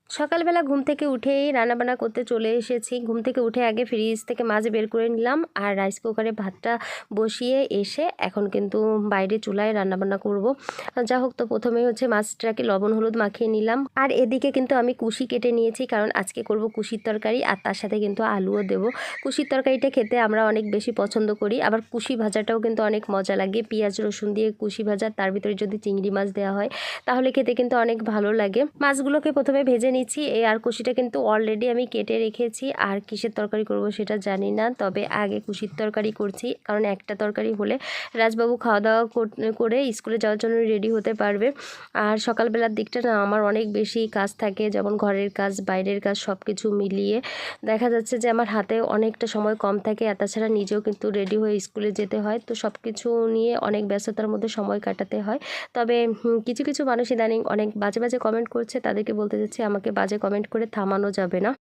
সকালবেলা ঘুম থেকে উঠেই রান্নাবান্না করতে চলে এসেছি। ঘুম থেকে উঠে আগে ফ্রিজ থেকে মাছ বের করে নিলাম আর রাইস কুকারে ভাতটা বসিয়ে এসে এখন কিন্তু বাইরে চুলায় রান্নাবান্না করব। যা হোক, তো প্রথমেই হচ্ছে মাছটাকে লবণ হলুদ মাখিয়ে নিলাম আর এদিকে কিন্তু আমি কুশি কেটে নিয়েছি, কারণ আজকে করব কুশির তরকারি আর তার সাথে কিন্তু আলুও দেব। কুশির তরকারিটা খেতে আমরা অনেক বেশি পছন্দ করি, আবার কুশি ভাজাটাও কিন্তু অনেক মজা লাগে। পেঁয়াজ রসুন দিয়ে কুশি ভাজা, তার ভিতরে যদি চিংড়ি মাছ দেওয়া হয় তাহলে খেতে কিন্তু অনেক ভালো লাগে। মাছগুলোকে প্রথমে ভেজে নিচ্ছি। এই আর কুশিটা কিন্তু অলরেডি আমি কেটে রেখেছি। আর কিসের তরকারি করব সেটা জানি না, তবে আগে কুশির তরকারি করছি, কারণ একটা তরকারি হলে রাজবাবু খাওয়া দাওয়া করে স্কুলে যাওয়ার জন্য রেডি হতে পারবে। আর সকালবেলার দিকটা না আমার অনেক বেশি কাজ থাকে, যেমন ঘরের কাজ বাইরের কাজ সব কিছু মিলিয়ে দেখা যাচ্ছে যে আমার হাতে অনেকটা সময় কম থাকে। আর তাছাড়া নিজেও কিন্তু রেডি হয়ে স্কুলে যেতে হয়, তো সব কিছু নিয়ে অনেক ব্যস্ততার মধ্যে সময় কাটাতে হয়। তবে কিছু কিছু মানুষ ইদানিং অনেক বাজে বাজে কমেন্ট করছে, তাদেরকে বলতে চাচ্ছি আমাকে বাজে কমেন্ট করে থামানো যাবে না।